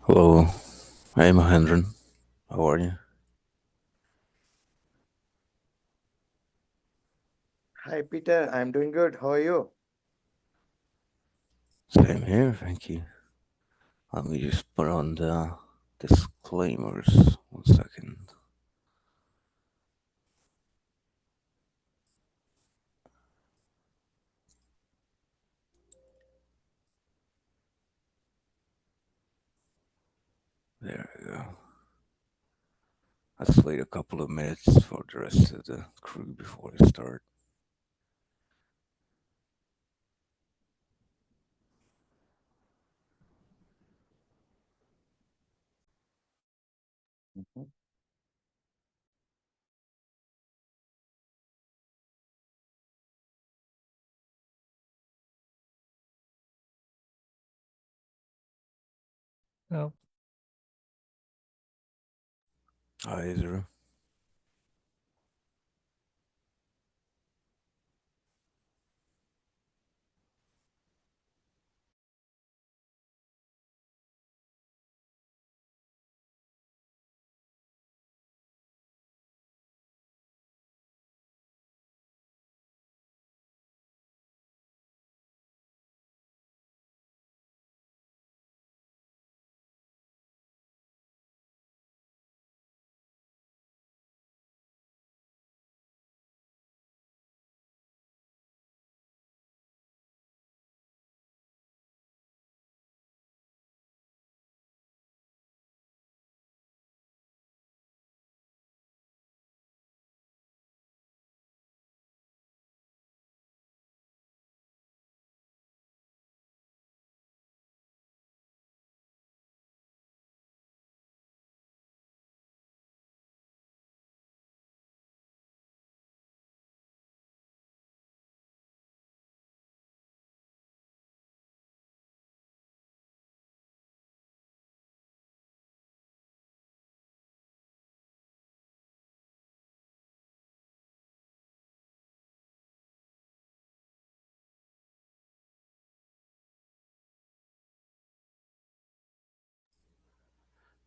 Hello, hey Mahendran, how are you? Hi Peter, I'm doing good. How are you? Same here, thank you. Let me just put on the disclaimers. 1 second. There we go. Let's wait a couple of minutes for the rest of the crew before we start. Mhm. Oh, Hi, Ezra.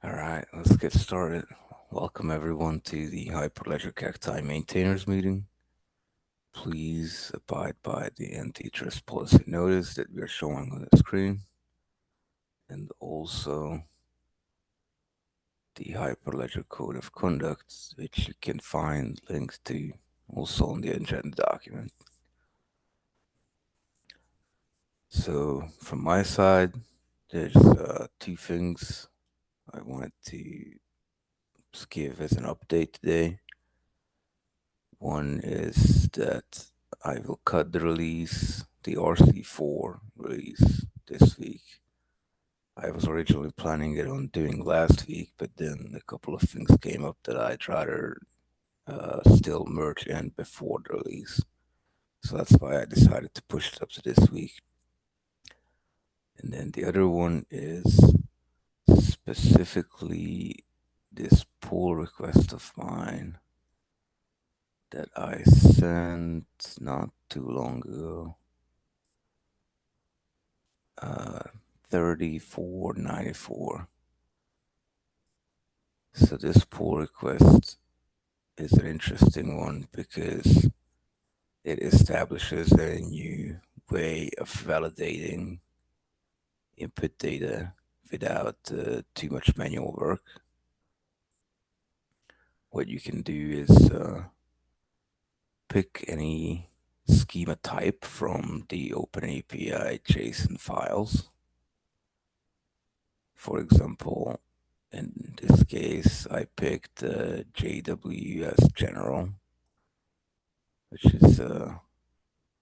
All right, let's get started. Welcome everyone to the Hyperledger Cacti Maintainers meeting. Please abide by the antitrust policy notice that we are showing on the screen, and also the Hyperledger Code of Conduct, which you can find linked to also on the agenda document. So, from my side, there's two things I wanted to just give as an update today. One is that I will cut the release, the RC4 release this week. I was originally planning it on doing last week, but then a couple of things came up that I'd rather still merge in before the release. So that's why I decided to push it up to this week. And then the other one is specifically this pull request of mine that I sent not too long ago. 3494. So this pull request is an interesting one because it establishes a new way of validating input data without too much manual work. What you can do is pick any schema type from the OpenAPI JSON files. For example, in this case, I picked JWS General, which is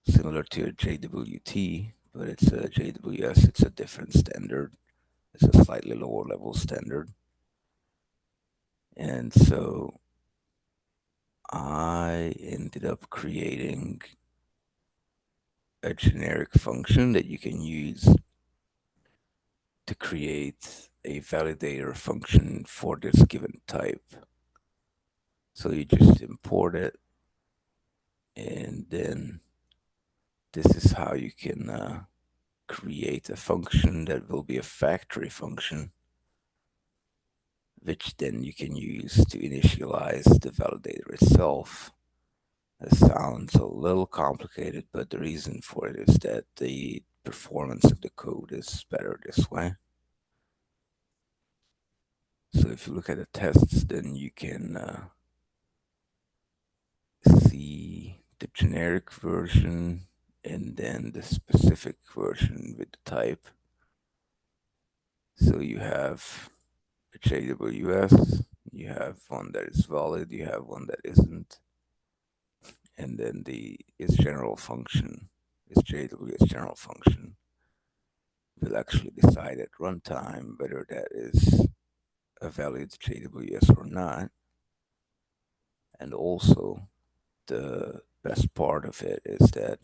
similar to a JWT, but it's a JWS, it's a different standard. It's a slightly lower level standard. And so I ended up creating a generic function that you can use to create a validator function for this given type. So you just import it, and then this is how you can create a function that will be a factory function which then you can use to initialize the validator itself. It sounds a little complicated, but the reason for it is that the performance of the code is better this way. So if you look at the tests, then you can see the generic version and then the specific version with the type. So you have a JWS, you have one that is valid, you have one that isn't, and then the is general function, is JWS general function will actually decide at runtime whether that is a valid JWS or not. And also, the best part of it is that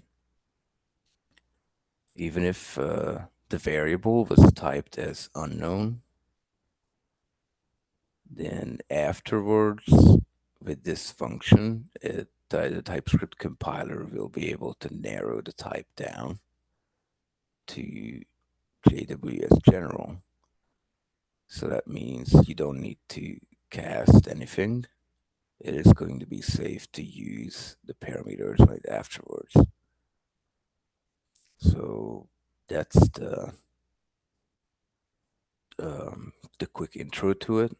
even if the variable was typed as unknown, then afterwards, with this function, the TypeScript compiler will be able to narrow the type down to JWS general. So that means you don't need to cast anything. It is going to be safe to use the parameters right afterwards. So that's the quick intro to it.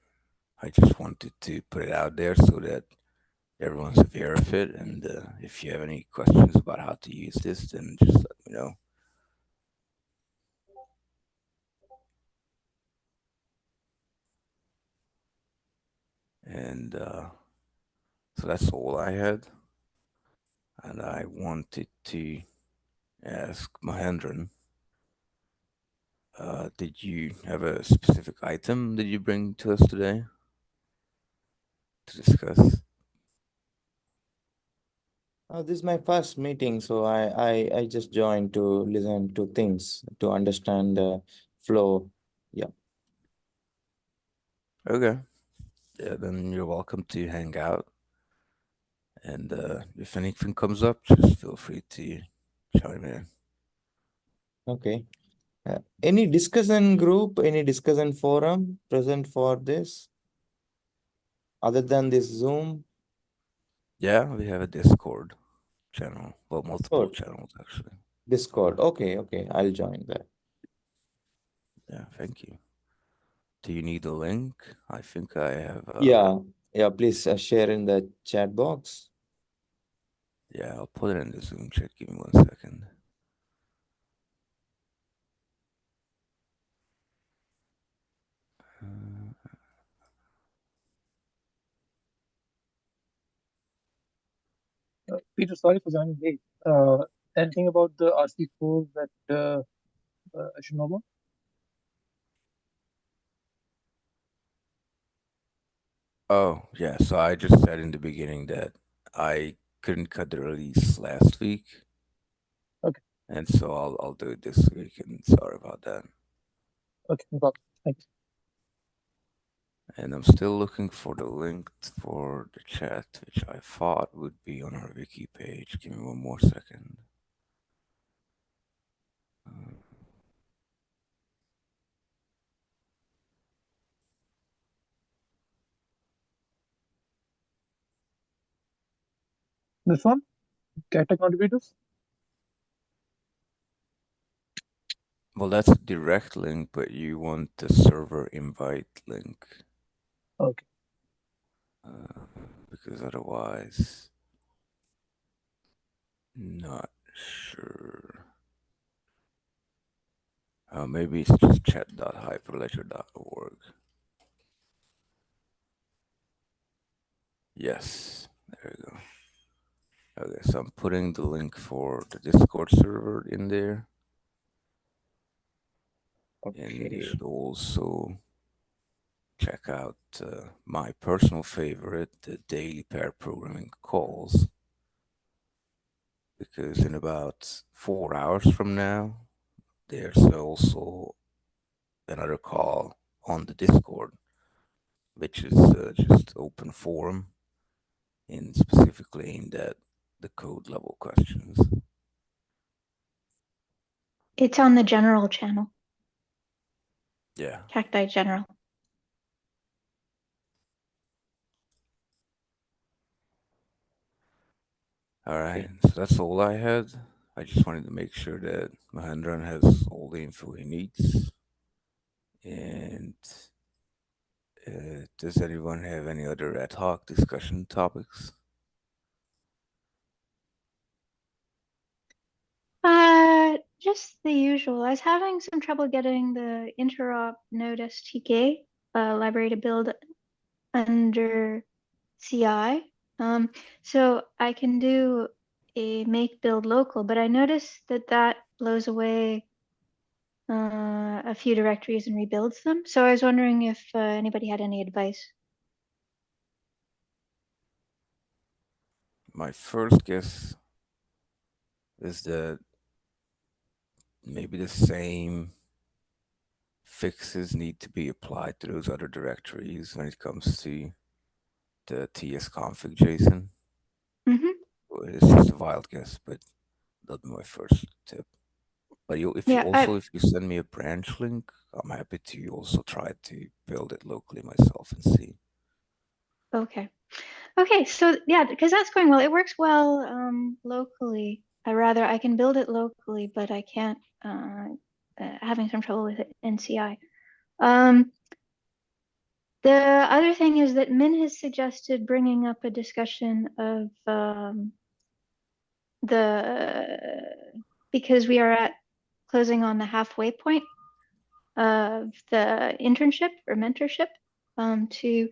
I just wanted to put it out there so that everyone's aware of it. And if you have any questions about how to use this, then just let me know. And so that's all I had. And I wanted to ask Mahendran, did you have a specific item that you bring to us today to discuss? This is my first meeting, so I just joined to listen to things to understand the flow. Yeah. Okay. Yeah, then you're welcome to hang out. And if anything comes up, just feel free to chime in. Okay. Any discussion group, any discussion forum present for this other than this Zoom? Yeah, we have a Discord channel. Well, multiple Discord. channels actually. Discord. Okay, okay. I'll join that. Yeah, thank you. Do you need a link? I think I have. Yeah, yeah. Please share in the chat box. Yeah, I'll put it in the Zoom chat. Give me 1 second. Uh, Peter, sorry for joining late. Anything about the RC4 that I should know about? oh, yeah. So I just said in the beginning that I couldn't cut the release last week, Okay, and so I'll do it this week. And sorry about that. okay, no problem. Thanks. And I'm still looking for the link for the chat, which I thought would be on our wiki page. Give me 1 more second. Uh, This one, Cacti contributors. well, that's a direct link, but you want the server invite link. Okay, Because otherwise, not sure. Maybe it's just chat.hyperledger.org. Yes, there you go. Okay, so I'm putting the link for the Discord server in there, and you Okay. should also check out my personal favorite, the daily pair programming calls, because in about 4 hours from now, there's also another call on the Discord, which is just open forum and specifically aimed at the code level questions. It's on the general channel, Yeah. Cacti General. All right, Okay. so that's all I had. I just wanted to make sure that Mahendran has all the info he needs. And does anyone have any other ad hoc discussion topics? Just the usual. I was having some trouble getting the interop node STK library to build under CI. So I can do a make build local, but I noticed that that blows away a few directories and rebuilds them. So I was wondering if anybody had any advice. My first guess is that maybe the same fixes need to be applied to those other directories when it comes to the tsconfig JSON. Mm-hmm. Well, it's just a wild guess, but that'll be my first tip. But if you Yeah, also if you send me a branch link, I'm happy to also try to build it locally myself and see. okay. Okay, so yeah, because that's going well. It works well locally. I rather I can build it locally, but I can't having some trouble with it in CI. Um, the other thing is that Min has suggested bringing up a discussion of the because we are at closing on the halfway point of the internship or mentorship to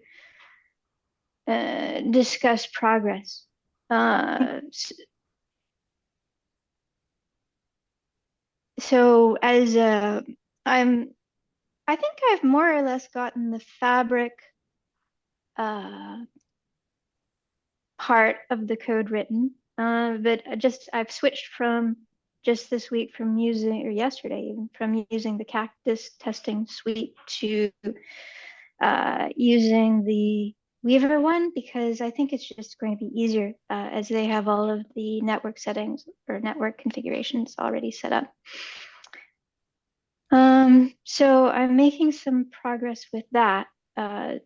discuss progress. So as I'm, I think I've more or less gotten the fabric uh, part of the code written, but I've switched from just this week from using or yesterday even from using the Cactus testing suite to using the Weaver one because I think it's just going to be easier as they have all of the network settings or network configurations already set up. So I'm making some progress with that.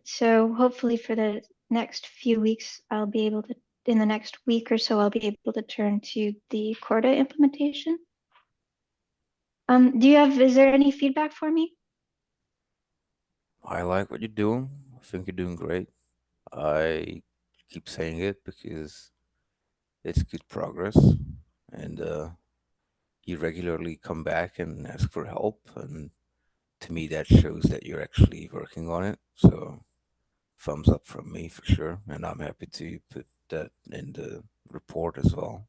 So hopefully for the next few weeks, I'll be able to, in the next week or so, I'll be able to turn to the Corda implementation. Is there any feedback for me? I like what you're doing. I think you're doing great. I keep saying it because it's good progress, and you regularly come back and ask for help, and to me that shows that you're actually working on it. So thumbs up from me for sure, and I'm happy to put that in the report as well.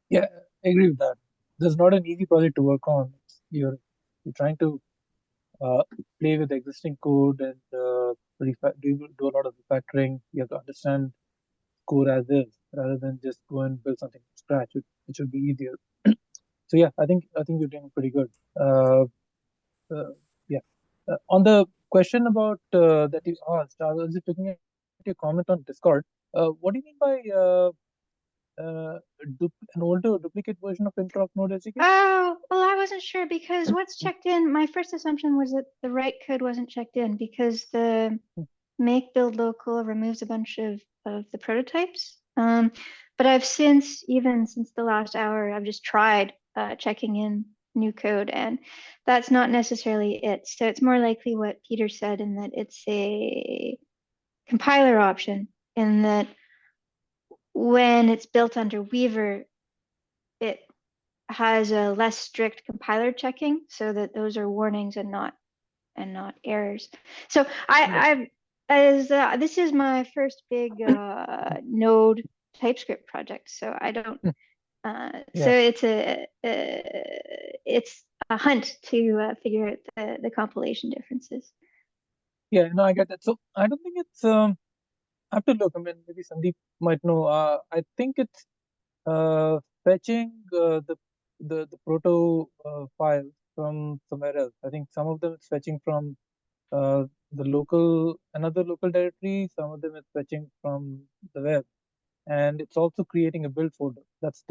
Yeah, I agree with that. There's not an easy project to work on. You're trying to play with existing code and do a lot of refactoring. You have to understand code as is rather than just go and build something from scratch. It should be easier. So yeah, I think you're doing pretty good. Uh, yeah. On the question about that you asked, I was just looking at your comment on Discord. What do you mean by uh, an older duplicate version of interop node SDK? Oh, well, I wasn't sure because what's checked in, my first assumption was that the right code wasn't checked in because the make build local removes a bunch of the prototypes. But even since the last hour, I've just tried checking in new code, and that's not necessarily it. So it's more likely what Peter said in that it's a compiler option, in that when it's built under Weaver, it has a less strict compiler checking, so that those are warnings and not errors. So I've as this is my first big Node TypeScript project, so I don't. So Yeah. it's a hunt to figure out the compilation differences. Yeah, no, I get that. So I don't think it's I have to look. I mean, maybe Sandeep might know. I think it's fetching the proto files from somewhere else. I think some of them it's fetching from another local directory. Some of them it's fetching from the web, and it's also creating a build folder. That's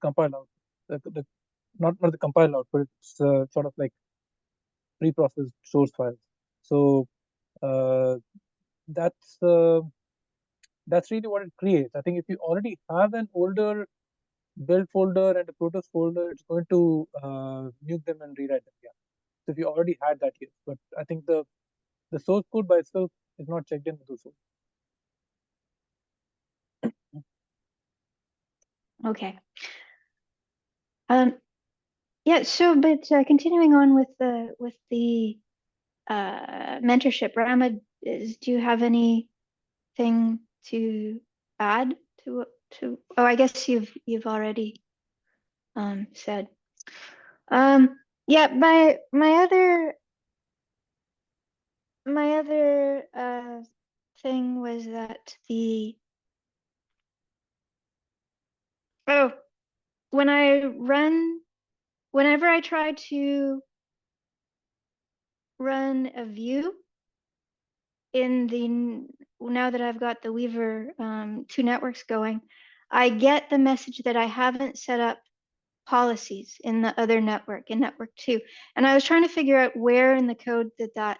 compile out. The not the compile out, but it's sort of like preprocessed source files. So uh, that's that's really what it creates. I think if you already have an older build folder and a Protos folder, it's going to nuke them and rewrite them. Yeah. So if you already had that, yes. But I think the source code by itself is not checked in with the source. Okay. Yeah. So, but continuing on with the mentorship, Rama, do you have anything to add to? Oh, I guess you've already said. Yeah. My other thing was that when whenever I try to run a view now that I've got the Weaver 2 networks going, I get the message that I haven't set up policies in the other network, in network 2. And I was trying to figure out where in the code that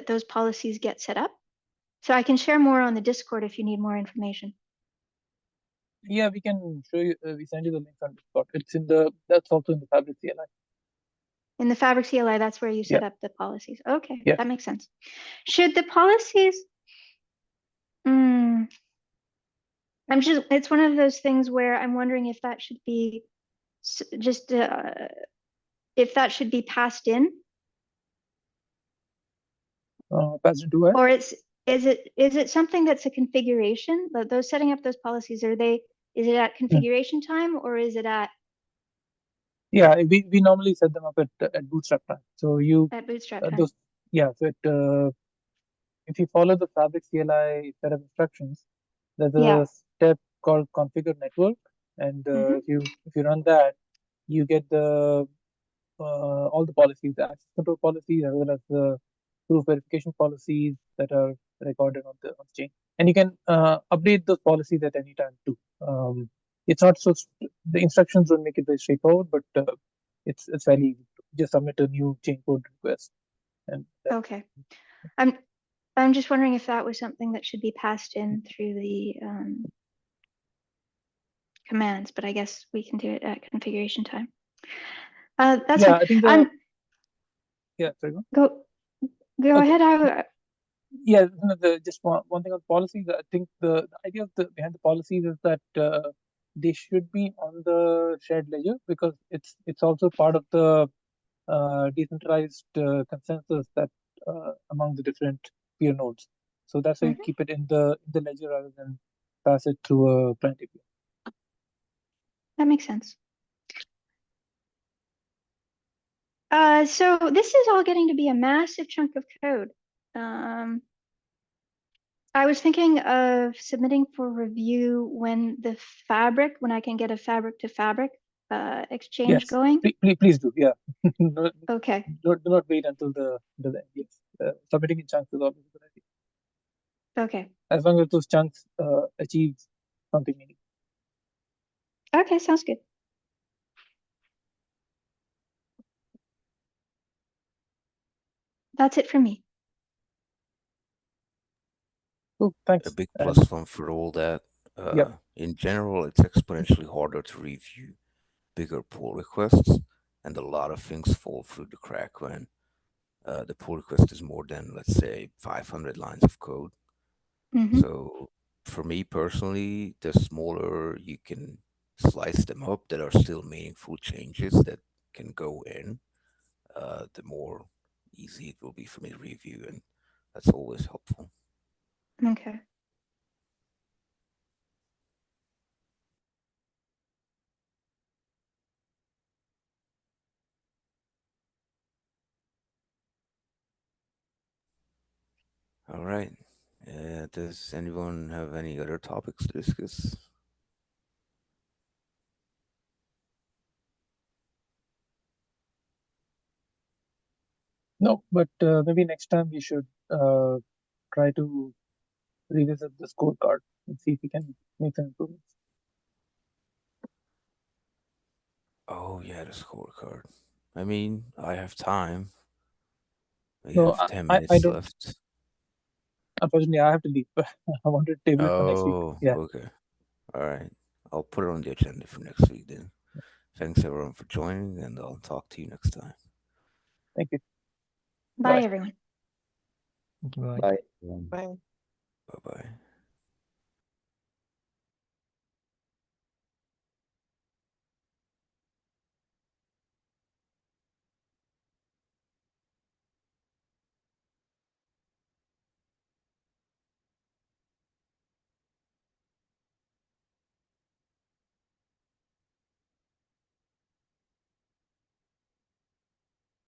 those policies get set up. So I can share more on the Discord if you need more information. Yeah, we can show you. We send you the link on Discord. It's that's also in the Fabric CLI. In the Fabric CLI, that's where you set up the policies. Okay, yeah. That makes sense. Should the policies, it's one of those things where I'm wondering if that should be just, if that should be passed in. Passed into where? Or is it something that's a configuration? Those setting up those policies, is it at configuration time or is it at? Yeah, we normally set them up at Bootstrap time. So At Bootstrap time. those, yeah. So if you follow the Fabric CLI set of instructions, there's a step called configure network, and if you run that, you get the all the policies, the access control policies, as well as the proof verification policies that are recorded on the chain. And you can update those policies at any time too. It's not the instructions don't make it very straightforward, but it's fairly easy. Just submit a new chain code request. And okay. I'm just wondering if that was something that should be passed in through the commands, but I guess we can do it at configuration time. That's yeah, fine. I think yeah, sorry. Go Okay. ahead. Yeah, just one thing on policies. I think the idea of behind the policies is that they should be on the shared ledger, because it's also part of the decentralized consensus that among the different peer nodes. So that's why you keep it in the ledger rather than pass it through a client API. That makes sense. So this is all getting to be a massive chunk of code. I was thinking of submitting for review when I can get a fabric to fabric exchange Yes, going. please do. Yeah. Okay. Do not wait until the end. Yes, submitting in chunks is always a good idea. Okay. As long as those chunks achieve something meaningful. Okay, sounds good. That's it for me. Cool, thanks. A big plus one for all that. In general, it's exponentially harder to review bigger pull requests, and a lot of things fall through the crack when the pull request is more than, let's say, 500 lines of code. So for me personally, the smaller you can slice them up that are still meaningful changes that can go in, the more easy it will be for me to review, and that's always helpful. Okay. All right. Does anyone have any other topics to discuss? No, but maybe next time we should try to revisit the scorecard and see if we can make some improvements. Oh yeah, the scorecard. I mean, I have time. We No, have 10 I minutes don't. left. Unfortunately, I have to leave. I wanted to table it for next week. Oh, Yeah. okay. All right. I'll put it on the agenda for next week then. Thanks everyone for joining, and I'll talk to you next time. Thank you. Bye, Bye. everyone. Thank you, bye. Bye. Bye. Bye bye.